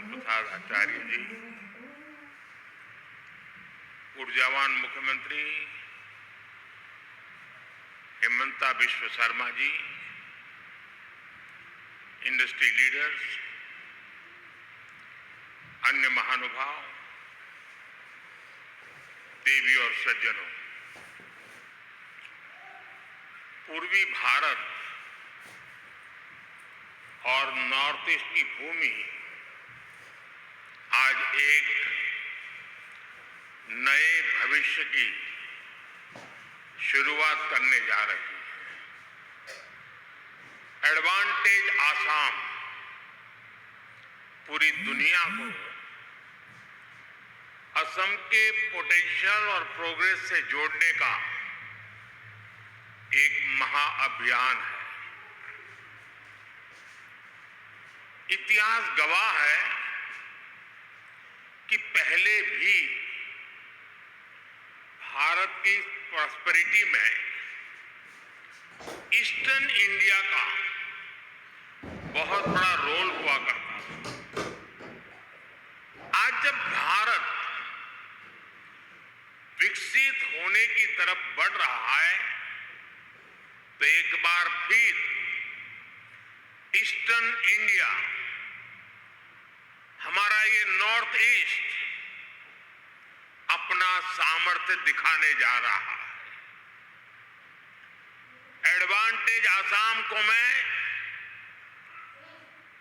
लक्ष्मण प्रसाद आचार्य जी, ऊर्जावान मुख्यमंत्री Hemanta Biswa Sharma ji, industry leaders, अन्य महानुभाव, देवी और सज्जनों, पूर्वी भारत और नॉर्थ ईस्ट की भूमि आज एक नए भविष्य की शुरुआत करने जा रही है। एडवांटेज आसाम पूरी दुनिया को असम के पोटेंशियल और प्रोग्रेस से जोड़ने का एक महाअभियान है। इतिहास गवाह है कि पहले भी भारत की प्रॉस्पेरिटी में ईस्टर्न इंडिया का बहुत बड़ा रोल हुआ करता था। आज जब भारत विकसित होने की तरफ बढ़ रहा है तो एक बार फिर ईस्टर्न इंडिया, हमारा ये नॉर्थ ईस्ट अपना सामर्थ्य दिखाने जा रहा है। एडवांटेज आसाम को मैं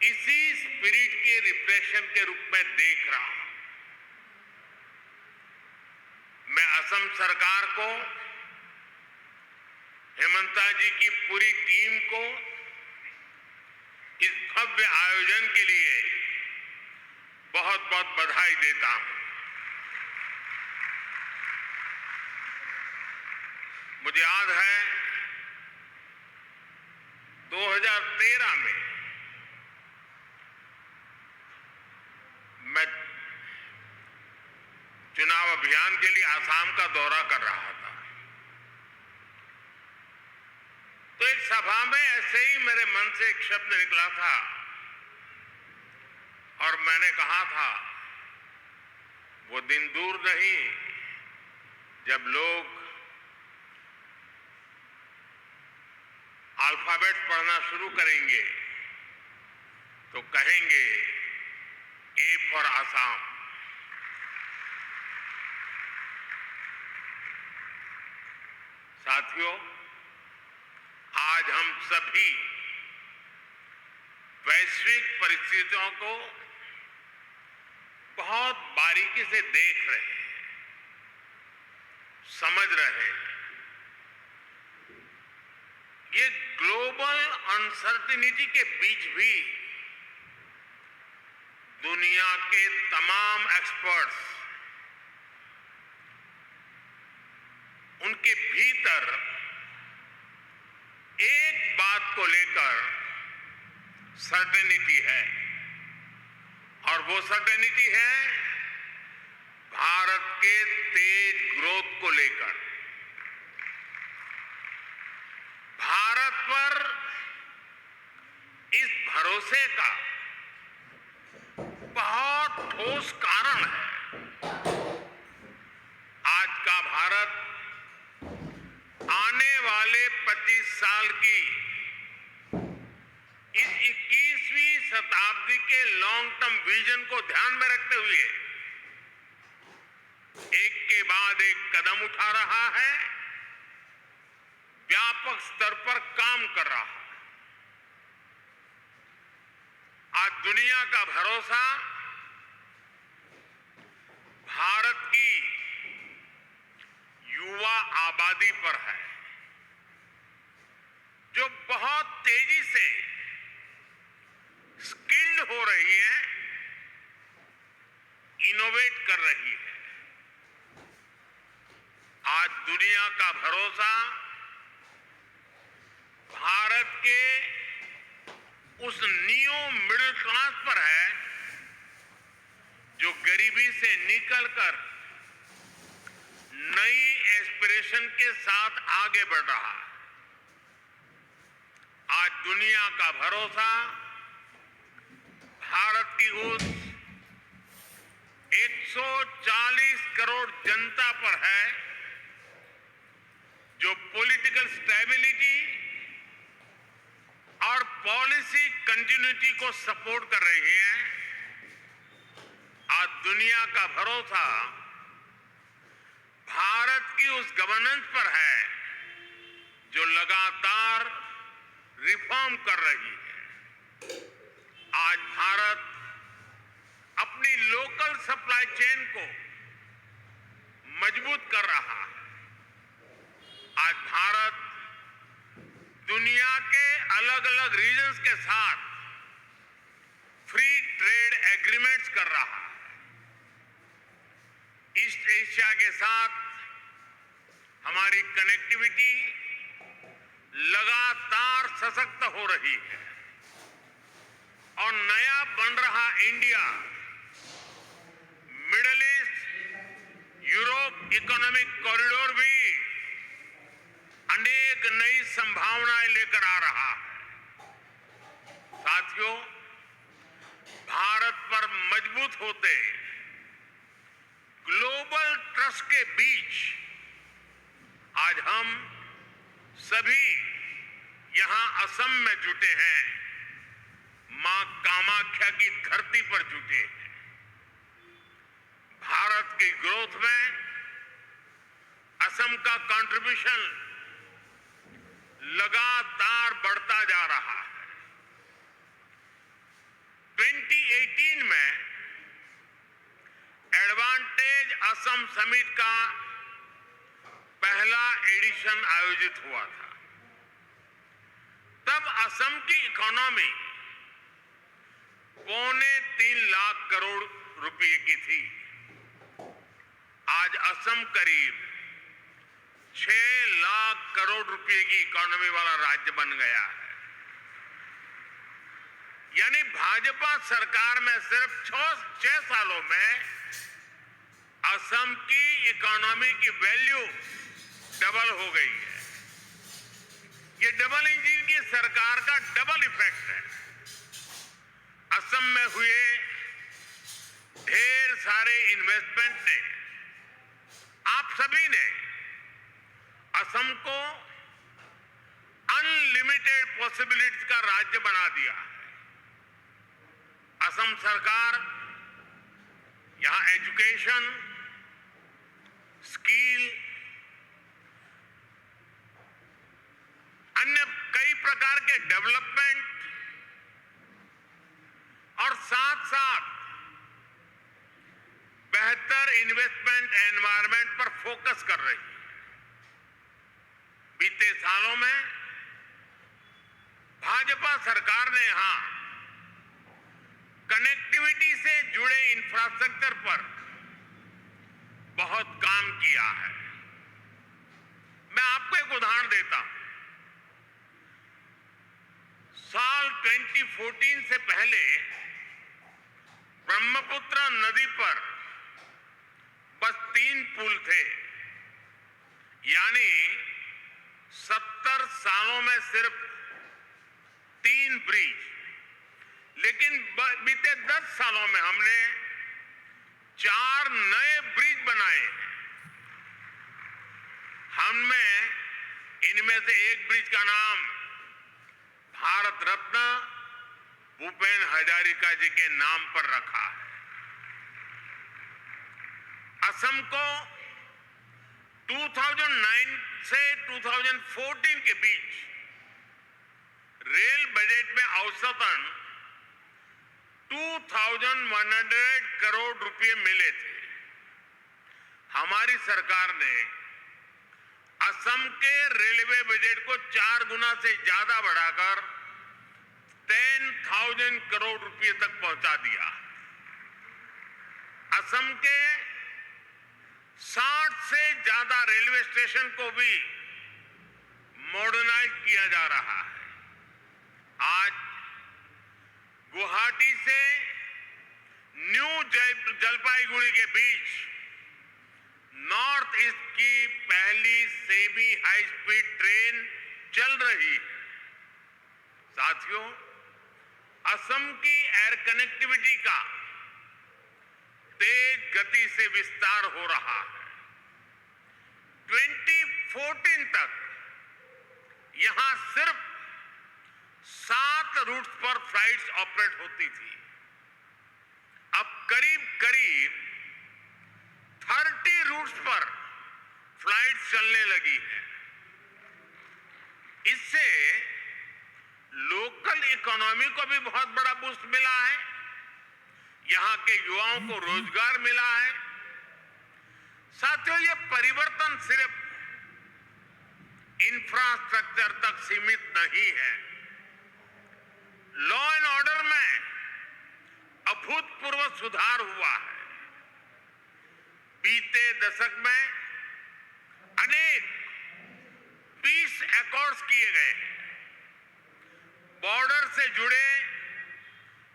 इसी स्पिरिट के रिफ्लेक्शन के रूप में देख रहा हूं। मैं असम सरकार को, हेमंता जी की पूरी टीम को इस भव्य आयोजन के लिए बहुत बहुत बधाई देता हूं। मुझे याद है 2013 में मैं चुनाव अभियान के लिए आसाम का दौरा कर रहा था, तो एक सभा में ऐसे ही मेरे मन से एक शब्द निकला था और मैंने कहा था, वो दिन दूर नहीं जब लोग अल्फाबेट पढ़ना शुरू करेंगे तो कहेंगे ए फॉर आसाम। साथियों, आज हम सभी वैश्विक परिस्थितियों को बहुत बारीकी से देख रहे हैं, समझ रहे हैं। ये ग्लोबल अनसर्टेनिटी के बीच भी दुनिया के तमाम एक्सपर्ट्स उनके भीतर एक बात को लेकर सर्टेनिटी है, और वो सर्टेनिटी है भारत के तेज ग्रोथ को लेकर। भारत पर इस भरोसे का बहुत ठोस कारण है। आज का भारत आने वाले 25 साल की इस 21वीं शताब्दी के लॉन्ग टर्म विजन को ध्यान में रखते हुए एक के बाद एक कदम उठा रहा है, व्यापक स्तर पर काम कर रहा है। आज दुनिया का भरोसा भारत की युवा आबादी पर है, जो बहुत तेजी से स्किल्ड हो रही है, इनोवेट कर रही है। आज दुनिया का भरोसा भारत के उस नियो मिडिल क्लास पर है जो गरीबी से निकलकर नई एस्पिरेशन के साथ आगे बढ़ रहा है। आज दुनिया का भरोसा भारत की उस 140 करोड़ जनता पर है, जो पॉलिटिकल स्टेबिलिटी और पॉलिसी कंटिन्यूटी को सपोर्ट कर रही है। आज दुनिया का भरोसा भारत की उस गवर्नेंस पर है जो लगातार रिफॉर्म कर रही है। आज भारत अपनी लोकल सप्लाई चेन को मजबूत कर रहा है। आज भारत दुनिया के अलग अलग रीजन्स के साथ फ्री ट्रेड एग्रीमेंट्स कर रहा है। ईस्ट एशिया के साथ हमारी कनेक्टिविटी लगातार सशक्त हो रही है और नया बन रहा India middle east Europe economic corridor भी अनेक नई संभावनाएं लेकर आ रहा है। साथियों, भारत पर मजबूत होते ग्लोबल ट्रस्ट के बीच आज हम सभी यहां असम में जुटे हैं, मां कामाख्या की धरती पर जुटे हैं। भारत की ग्रोथ में असम का कंट्रीब्यूशन लगातार बढ़ता जा रहा है। 2018 में एडवांटेज असम समिट का पहला एडिशन आयोजित हुआ था। तब असम की इकोनॉमी 3.25 लाख करोड़ रुपए की थी। आज असम करीब 6 लाख करोड़ रुपए की इकोनॉमी वाला राज्य बन गया है। यानी भाजपा सरकार में सिर्फ 6 सालों में असम की इकोनॉमी की वैल्यू डबल हो गई है। ये डबल इंजन की सरकार का डबल इफेक्ट है। असम में हुए ढेर सारे इन्वेस्टमेंट ने, आप सभी ने असम को अनलिमिटेड पॉसिबिलिटीज का राज्य बना दिया है। असम सरकार यहां एजुकेशन, स्किल, अन्य कई प्रकार के डेवलपमेंट और साथ साथ बेहतर इन्वेस्टमेंट एनवायरनमेंट पर फोकस कर रही है। बीते सालों में भाजपा सरकार ने यहां कनेक्टिविटी से जुड़े इंफ्रास्ट्रक्चर पर बहुत काम किया है। मैं आपको एक उदाहरण देता हूं। साल 2014 से पहले ब्रह्मपुत्र नदी पर बस 3 पुल थे। यानी 70 सालों में सिर्फ 3 ब्रिज। लेकिन बीते 10 सालों में हमने 4 नए ब्रिज बनाए हैं। हमने इनमें से एक ब्रिज का नाम भारत रत्न भूपेन हजारिका जी के नाम पर रखा है। असम को 2009 से 2014 के बीच रेल बजट में औसतन 2100 करोड़ रुपए मिले थे। हमारी सरकार ने असम के रेलवे बजट को 4 गुना से ज्यादा बढ़ाकर 10,000 करोड़ रुपए तक पहुंचा दिया। असम के 60 से ज्यादा रेलवे स्टेशन को भी मॉडर्नाइज किया जा रहा है। आज गुवाहाटी से न्यू जलपाईगुड़ी के बीच नॉर्थ ईस्ट की पहली सेमी हाई स्पीड ट्रेन चल रही है। साथियों, असम की एयर कनेक्टिविटी का तेज गति से विस्तार हो रहा है। 2014 तक यहां सिर्फ 7 रूट्स पर फ्लाइट्स ऑपरेट होती थी। अब करीब करीब 30 रूट्स पर फ्लाइट्स चलने लगी है। इससे लोकल इकोनॉमी को भी बहुत बड़ा बूस्ट मिला है, यहां के युवाओं को रोजगार मिला है। साथियों, ये परिवर्तन सिर्फ इंफ्रास्ट्रक्चर तक सीमित नहीं है। लॉ एंड ऑर्डर में अभूतपूर्व सुधार हुआ है। बीते दशक में अनेक पीस एकॉर्ड्स किए गए हैं। बॉर्डर से जुड़े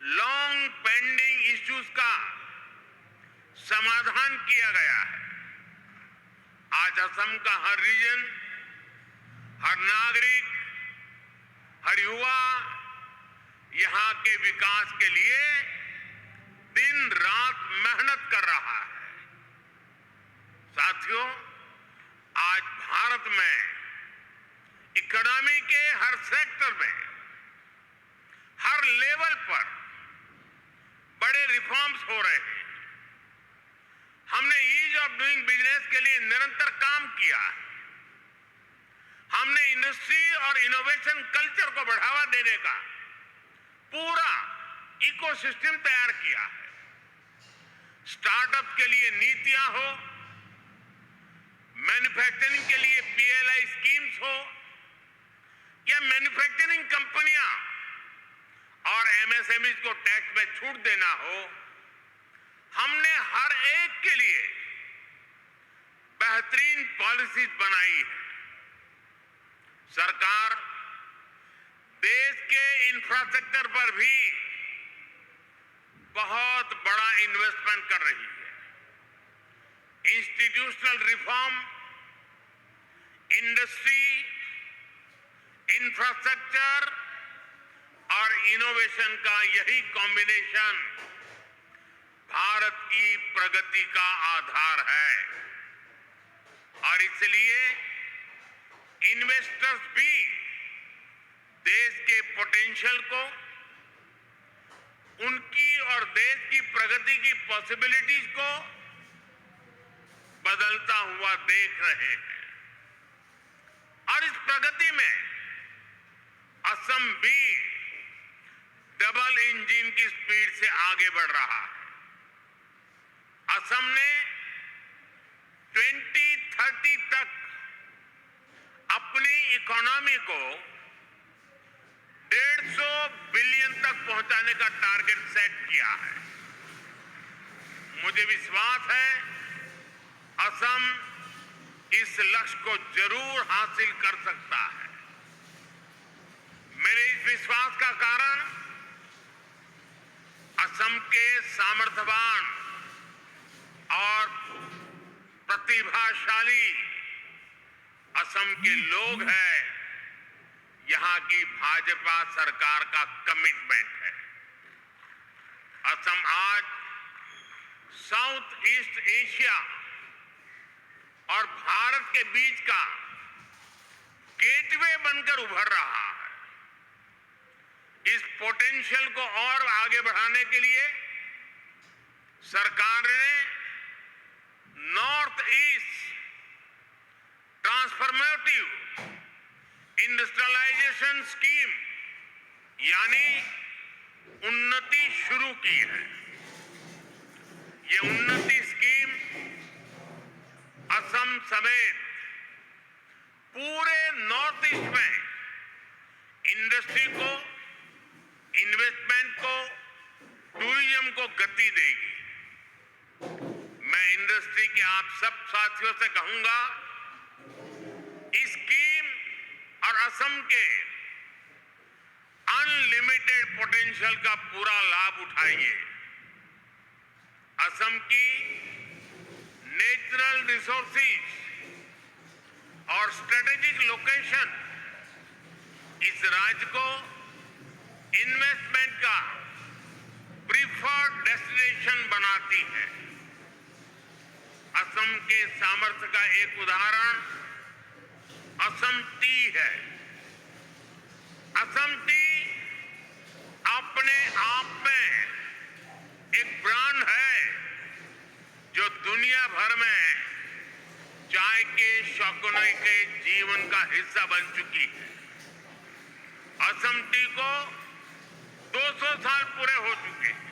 लॉन्ग पेंडिंग इश्यूज का समाधान किया गया है। आज असम का हर रीजन, हर नागरिक, हर युवा यहां के विकास के लिए दिन रात मेहनत कर रहा है। साथियों, आज भारत में इकोनॉमी के हर सेक्टर में, हर लेवल पर बड़े रिफॉर्म्स हो रहे हैं। हमने ईज ऑफ डूइंग बिजनेस के लिए निरंतर काम किया है। हमने इंडस्ट्री और इनोवेशन कल्चर को बढ़ावा देने का पूरा इकोसिस्टम तैयार किया है। स्टार्टअप के लिए नीतियां हो, मैन्युफैक्चरिंग के लिए पीएलआई स्कीम्स हो, या मैन्युफैक्चरिंग कंपनियां और एमएसएमईज को टैक्स में छूट देना हो, हमने हर एक के लिए बेहतरीन पॉलिसीज बनाई है। सरकार देश के इंफ्रास्ट्रक्चर पर भी बहुत बड़ा इन्वेस्टमेंट कर रही है। इंस्टीट्यूशनल रिफॉर्म, इंडस्ट्री, इंफ्रास्ट्रक्चर और इनोवेशन का यही कॉम्बिनेशन भारत की प्रगति का आधार है। और इसलिए इन्वेस्टर्स भी देश के पोटेंशियल को, उनकी और देश की प्रगति की पॉसिबिलिटीज को बदलता हुआ देख रहे हैं। और इस प्रगति में असम भी डबल इंजन की स्पीड से आगे बढ़ रहा है। असम ने 2030 तक अपनी इकोनॉमी को 150 बिलियन तक पहुंचाने का टारगेट सेट किया है। मुझे विश्वास है असम इस लक्ष्य को जरूर हासिल कर सकता है। मेरे इस विश्वास का कारण असम के सामर्थ्यवान और प्रतिभाशाली असम के लोग हैं। यहां की भाजपा सरकार का कमिटमेंट है। असम आज साउथ ईस्ट एशिया और भारत के बीच का गेटवे बनकर उभर रहा है। इस पोटेंशियल को और आगे बढ़ाने के लिए सरकार ने north east transformative industrialisation scheme यानी उन्नति शुरू की है। ये उन्नति स्कीम असम समेत पूरे नॉर्थ ईस्ट में इंडस्ट्री को, इन्वेस्टमेंट को, टूरिज्म को गति देगी। मैं इंडस्ट्री के आप सब साथियों से कहूंगा, इस स्कीम और असम के अनलिमिटेड पोटेंशियल का पूरा लाभ उठाइए। असम की नेचुरल रिसोर्सेज और स्ट्रेटेजिक लोकेशन इस राज्य को इन्वेस्टमेंट का प्रीफर्ड डेस्टिनेशन बनाती है। असम के सामर्थ्य का एक उदाहरण असम टी है। असम टी अपने आप में एक ब्रांड है जो दुनिया भर में चाय के शौकीनों के जीवन का हिस्सा बन चुकी है। असम टी को 200 साल पूरे हो चुके हैं।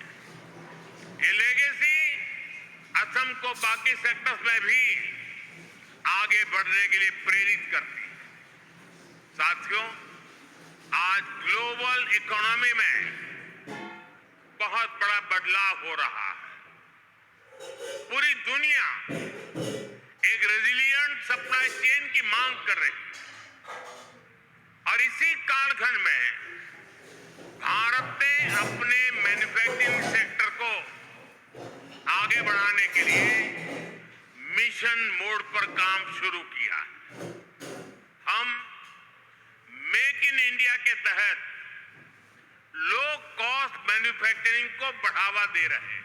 ये लेगेसी असम को बाकी सेक्टर्स में भी आगे बढ़ने के लिए प्रेरित करती है। साथियों, आज ग्लोबल इकोनॉमी में बहुत बड़ा बदलाव हो रहा है। पूरी दुनिया एक रेजिलिएंट सप्लाई चेन की मांग कर रही है और इसी कालखंड में भारत ने अपने मैन्युफैक्चरिंग सेक्टर को आगे बढ़ाने के लिए मिशन मोड पर काम शुरू किया। हम मेक इन इंडिया के तहत लो कॉस्ट मैन्युफैक्चरिंग को बढ़ावा दे रहे हैं।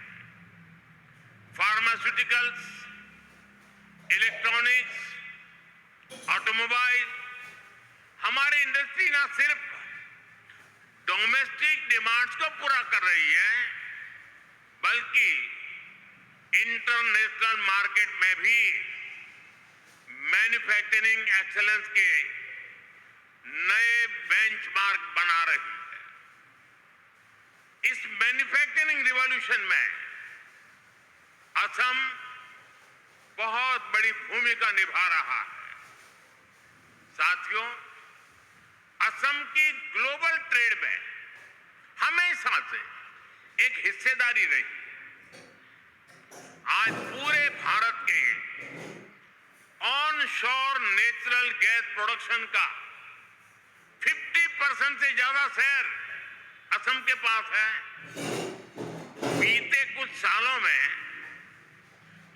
फार्मास्यूटिकल्स, इलेक्ट्रॉनिक्स, ऑटोमोबाइल, हमारी इंडस्ट्री ना सिर्फ डोमेस्टिक डिमांड्स को पूरा कर रही है, बल्कि इंटरनेशनल मार्केट में भी मैन्युफैक्चरिंग एक्सेलेंस के नए बेंचमार्क बना रही है। इस मैन्युफैक्चरिंग रिवॉल्यूशन में असम बहुत बड़ी भूमिका निभा रहा है। साथियों, असम की ग्लोबल ट्रेड में हमेशा से एक हिस्सेदारी रही है। आज पूरे भारत के ऑन शोर नेचुरल गैस प्रोडक्शन का 50% से ज्यादा शेयर असम के पास है। बीते कुछ सालों में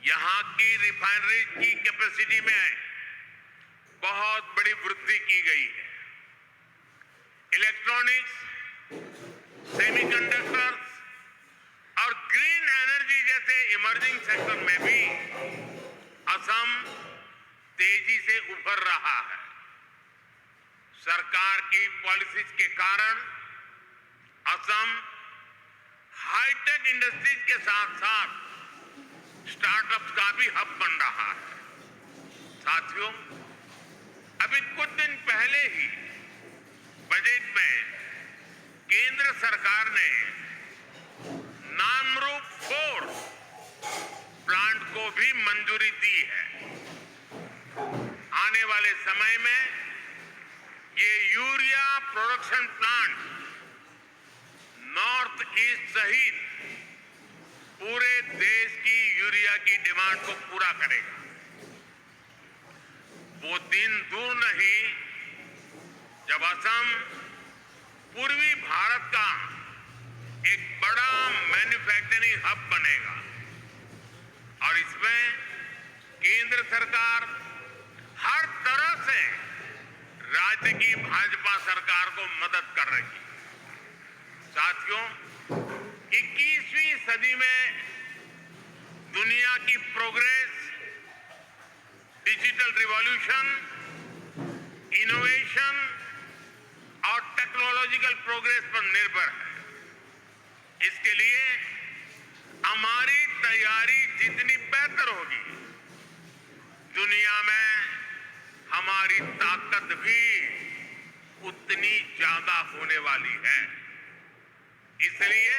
यहां की रिफाइनरी की कैपेसिटी में बहुत बड़ी वृद्धि की गई है। इलेक्ट्रॉनिक्स, सेमीकंडक्टर्स और ग्रीन एनर्जी जैसे इमर्जिंग सेक्टर में भी असम तेजी से उभर रहा है। सरकार की पॉलिसीज के कारण असम हाईटेक इंडस्ट्रीज के साथ साथ स्टार्टअप्स का भी हब बन रहा है। साथियों, अभी कुछ दिन पहले ही बजट में केंद्र सरकार ने नामरूप 4 प्लांट को भी मंजूरी दी है। आने वाले समय में ये urea production plant north east सहित पूरे देश की यूरिया की डिमांड को पूरा करेगा। वो दिन दूर नहीं जब असम पूर्वी भारत का एक बड़ा मैन्युफैक्चरिंग हब बनेगा और इसमें केंद्र सरकार हर तरह से राज्य की भाजपा सरकार को मदद कर रही है। साथियों, 21वीं सदी में दुनिया की प्रोग्रेस डिजिटल रिवॉल्यूशन, इनोवेशन और टेक्नोलॉजिकल प्रोग्रेस पर निर्भर है। इसके लिए हमारी तैयारी जितनी बेहतर होगी, दुनिया में हमारी ताकत भी उतनी ज्यादा होने वाली है। इसलिए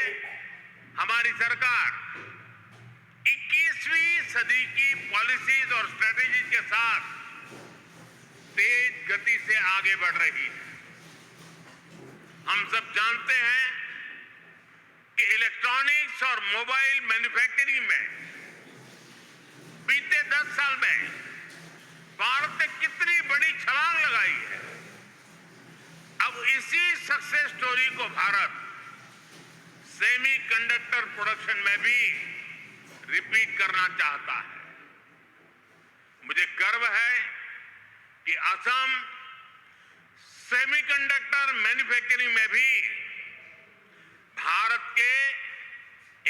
हमारी सरकार 21वीं सदी की पॉलिसीज और स्ट्रेटेजीज के साथ तेज गति से आगे बढ़ रही है। हम सब जानते हैं कि इलेक्ट्रॉनिक्स और मोबाइल मैन्युफैक्चरिंग में बीते 10 साल में भारत ने कितनी बड़ी छलांग लगाई है। अब इसी सक्सेस स्टोरी को भारत सेमीकंडक्टर प्रोडक्शन में भी रिपीट करना चाहता है। मुझे गर्व है कि असम सेमीकंडक्टर मैन्युफैक्चरिंग में भी भारत के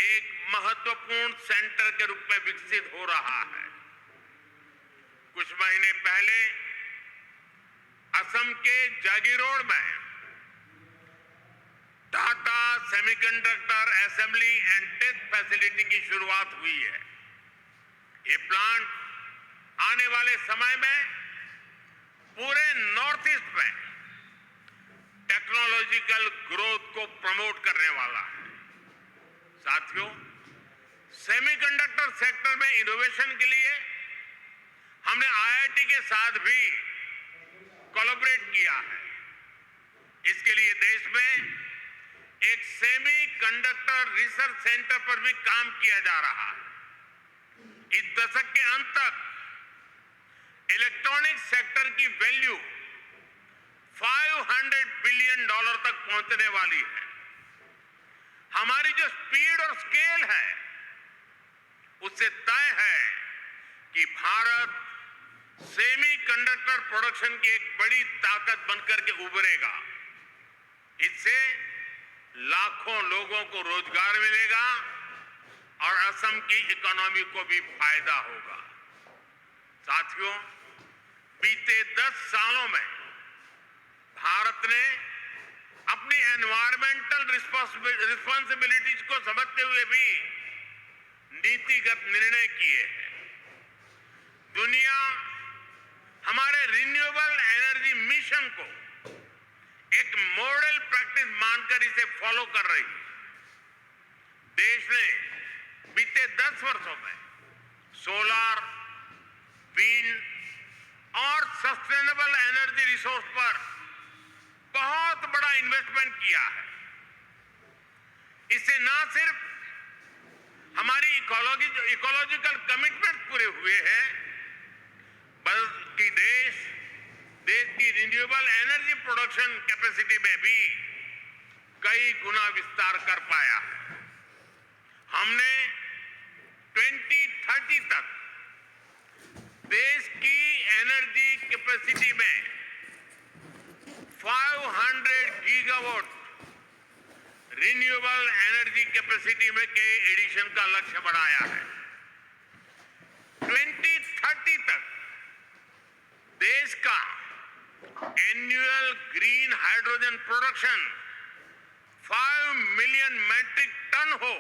एक महत्वपूर्ण सेंटर के रूप में विकसित हो रहा है। कुछ महीने पहले असम के जागीरोड में Tata semiconductor assembly and test facility की शुरुआत हुई है। ये प्लांट आने वाले समय में पूरे नॉर्थ ईस्ट में टेक्नोलॉजिकल ग्रोथ को प्रमोट करने वाला है। साथियों, सेमीकंडक्टर सेक्टर में इनोवेशन के लिए हमने आईआईटी के साथ भी कोलैबोरेट किया है। इसके लिए देश में एक सेमीकंडक्टर रिसर्च सेंटर पर भी काम किया जा रहा है। इस दशक के अंत तक इलेक्ट्रॉनिक सेक्टर की वैल्यू $500 बिलियन तक पहुंचने वाली है। हमारी जो स्पीड और स्केल है, उससे तय है कि भारत सेमीकंडक्टर प्रोडक्शन की एक बड़ी ताकत बनकर के उभरेगा। इससे लाखों लोगों को रोजगार मिलेगा और असम की इकोनॉमी को भी फायदा होगा। साथियों, बीते 10 सालों में भारत ने अपनी एनवायरमेंटल रिस्पॉन्सिबिलिटीज को समझते हुए भी नीतिगत निर्णय किए हैं। दुनिया हमारे रिन्यूएबल एनर्जी मिशन को एक मॉडल प्रैक्टिस मानकर इसे फॉलो कर रही है। देश ने बीते 10 वर्षों में सोलर, विंड और सस्टेनेबल एनर्जी रिसोर्स पर बहुत बड़ा इन्वेस्टमेंट किया है। इससे न सिर्फ हमारी इकोलॉजिकल कमिटमेंट पूरे हुए हैं, बल्कि देश की रिन्यूएबल एनर्जी प्रोडक्शन कैपेसिटी में भी कई गुना विस्तार कर पाया है। हमने 2030 तक देश की एनर्जी कैपेसिटी में 500 गीगावाट रिन्यूएबल एनर्जी कैपेसिटी में के एडिशन का लक्ष्य बनाया है। 2030 तक देश का annual green hydrogen production 5 million metric tonne हो।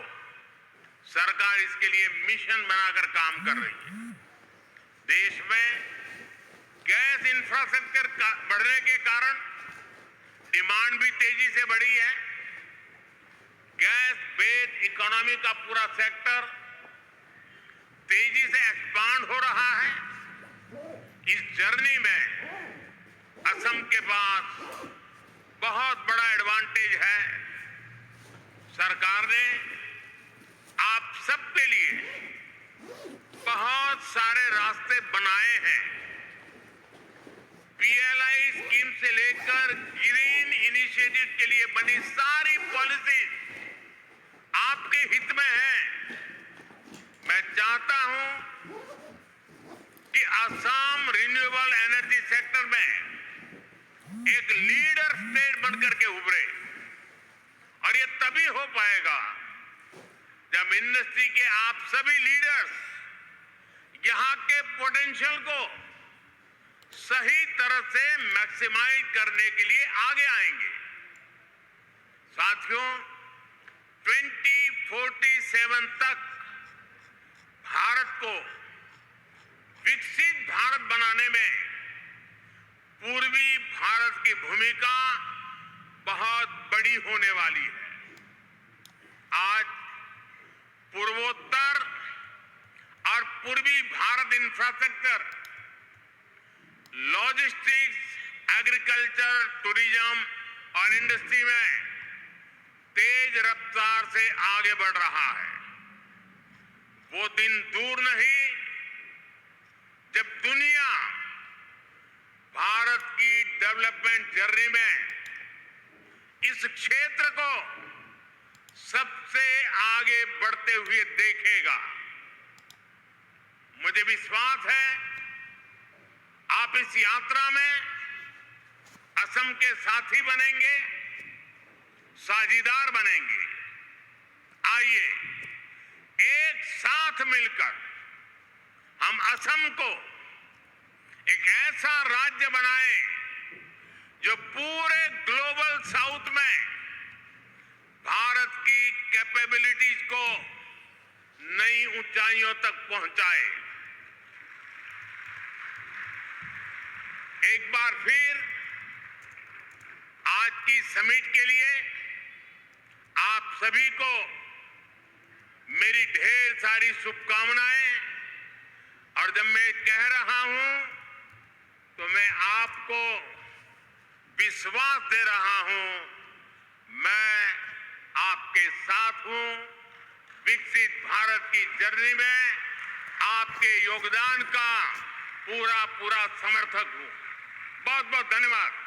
सरकार इसके लिए मिशन बनाकर काम कर रही है। देश में गैस इंफ्रास्ट्रक्चर बढ़ने के कारण डिमांड भी तेजी से बढ़ी है। गैस बेस्ड इकोनॉमी का पूरा सेक्टर तेजी से एक्सपांड हो रहा है। इस जर्नी में असम के पास बहुत बड़ा एडवांटेज है। सरकार ने आप सबके लिए बहुत सारे रास्ते बनाए हैं। पीएलआई स्कीम से लेकर ग्रीन इनिशिएटिव के लिए बनी सारी पॉलिसीज आपके हित में है। मैं चाहता हूं कि असम रिन्यूएबल एनर्जी सेक्टर में एक लीडर स्टेट बनकर के उभरे, और ये तभी हो पाएगा जब इंडस्ट्री के आप सभी लीडर्स यहां के पोटेंशियल को सही तरह से मैक्सिमाइज करने के लिए आगे आएंगे। साथियों, 2047 तक भारत को विकसित भारत बनाने में पूर्वी भारत की भूमिका बहुत बड़ी होने वाली है। आज पूर्वोत्तर और पूर्वी Bharat infrastructure, logistics, agriculture, tourism और इंडस्ट्री में तेज रफ्तार से आगे बढ़ रहा है। वो दिन दूर नहीं जब दुनिया भारत की डेवलपमेंट जर्नी में इस क्षेत्र को सबसे आगे बढ़ते हुए देखेगा। मुझे विश्वास है आप इस यात्रा में असम के साथी बनेंगे, साझीदार बनेंगे। आइए एक साथ मिलकर हम असम को एक ऐसा राज्य बनाएं जो पूरे ग्लोबल साउथ में भारत की कैपेबिलिटीज को नई ऊंचाइयों तक पहुंचाए। एक बार फिर आज की समिट के लिए आप सभी को मेरी ढेर सारी शुभकामनाएं। और जब मैं कह रहा हूं तो मैं आपको विश्वास दे रहा हूं, मैं आपके साथ हूं। विकसित भारत की जर्नी में आपके योगदान का पूरा समर्थक हूं। बहुत बहुत धन्यवाद।